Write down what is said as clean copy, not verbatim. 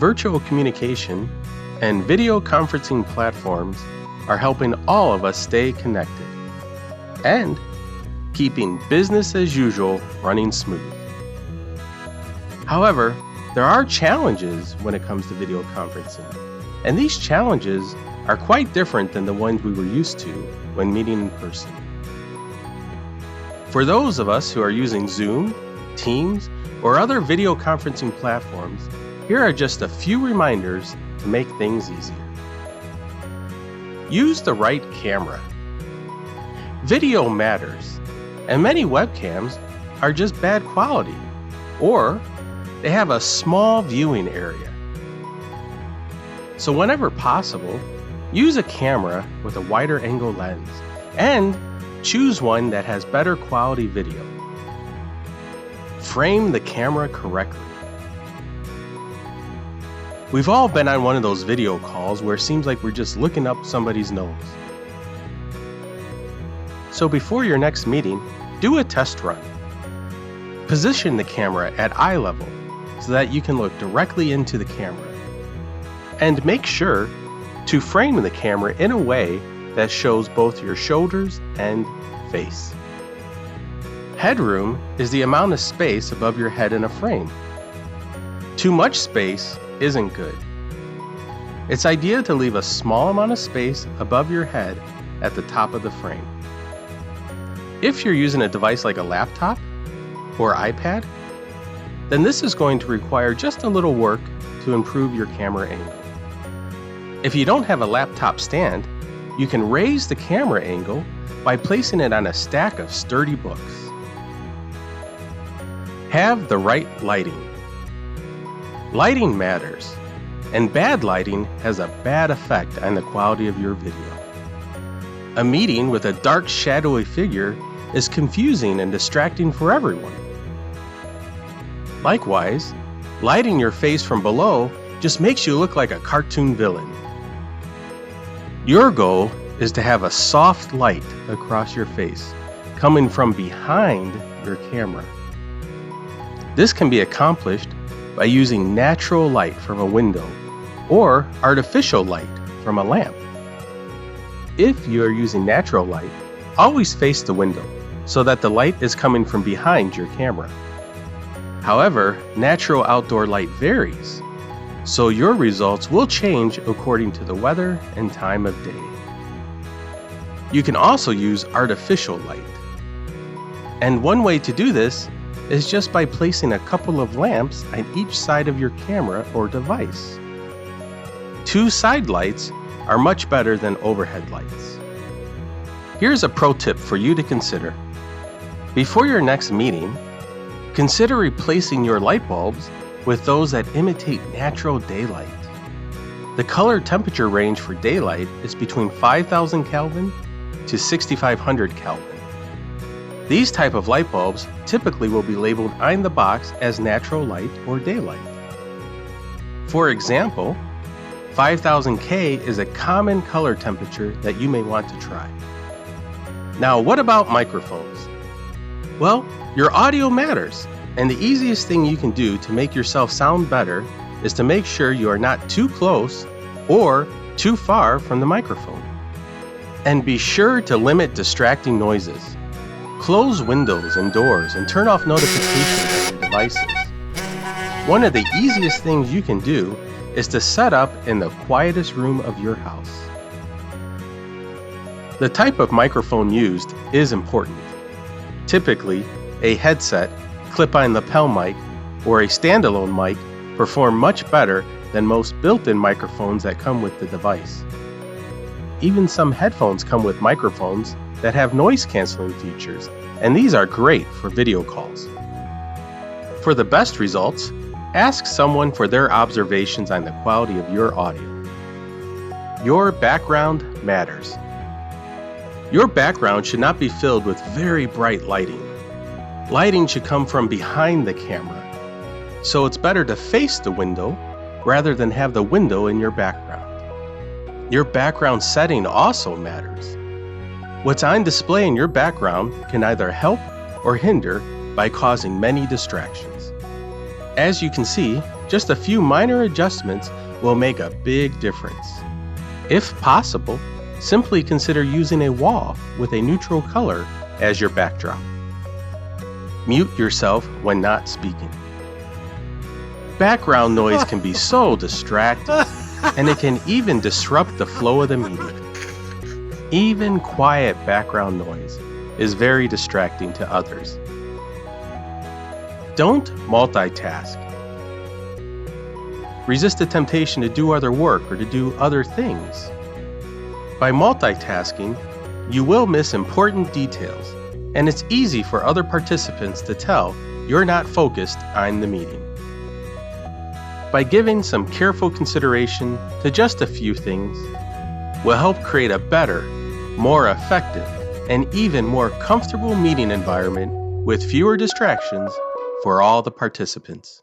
Virtual communication and video conferencing platforms are helping all of us stay connected and keeping business as usual running smooth. However, there are challenges when it comes to video conferencing, and these challenges are quite different than the ones we were used to when meeting in person. For those of us who are using Zoom, Teams, or other video conferencing platforms, here are just a few reminders to make things easier. Use the right camera. Video matters, and many webcams are just bad quality, or they have a small viewing area. So whenever possible, use a camera with a wider angle lens and choose one that has better quality video. Frame the camera correctly. We've all been on one of those video calls where it seems like we're just looking up somebody's nose. So before your next meeting, do a test run. Position the camera at eye level so that you can look directly into the camera. And make sure to frame the camera in a way that shows both your shoulders and face. Headroom is the amount of space above your head in a frame. Too much space isn't good. It's ideal to leave a small amount of space above your head at the top of the frame. If you're using a device like a laptop or iPad, then this is going to require just a little work to improve your camera angle. If you don't have a laptop stand, you can raise the camera angle by placing it on a stack of sturdy books. Have the right lighting. Lighting matters, and bad lighting has a bad effect on the quality of your video. A meeting with a dark, shadowy figure is confusing and distracting for everyone. Likewise, lighting your face from below just makes you look like a cartoon villain. Your goal is to have a soft light across your face, coming from behind your camera. This can be accomplished by using natural light from a window or artificial light from a lamp. If you are using natural light, always face the window so that the light is coming from behind your camera. However, natural outdoor light varies, so your results will change according to the weather and time of day. You can also use artificial light. And one way to do this is just by placing a couple of lamps on each side of your camera or device. 2 side lights are much better than overhead lights. Here's a pro tip for you to consider. Before your next meeting, consider replacing your light bulbs with those that imitate natural daylight. The color temperature range for daylight is between 5,000 Kelvin to 6,500 Kelvin. These type of light bulbs typically will be labeled on the box as natural light or daylight. For example, 5000 K is a common color temperature that you may want to try. Now, what about microphones? Well, your audio matters, and the easiest thing you can do to make yourself sound better is to make sure you are not too close or too far from the microphone. And be sure to limit distracting noises. Close windows and doors and turn off notifications on your devices. One of the easiest things you can do is to set up in the quietest room of your house. The type of microphone used is important. Typically, a headset, clip-on lapel mic, or a standalone mic perform much better than most built-in microphones that come with the device. Even some headphones come with microphones that have noise-canceling features, and these are great for video calls. For the best results, ask someone for their observations on the quality of your audio. Your background matters. Your background should not be filled with very bright lighting. Lighting should come from behind the camera, so it's better to face the window rather than have the window in your background. Your background setting also matters. What's on display in your background can either help or hinder by causing many distractions. As you can see, Just a few minor adjustments will make a big difference. If possible, simply consider using a wall with a neutral color as your backdrop. Mute yourself when not speaking. Background noise can be so distracting, and it can even disrupt the flow of the meeting. Even quiet background noise is very distracting to others. Don't multitask. Resist the temptation to do other work or to do other things. By multitasking, you will miss important details, and it's easy for other participants to tell you're not focused on the meeting. By giving some careful consideration to just a few things, will help create a better, more effective, and even more comfortable meeting environment with fewer distractions for all the participants.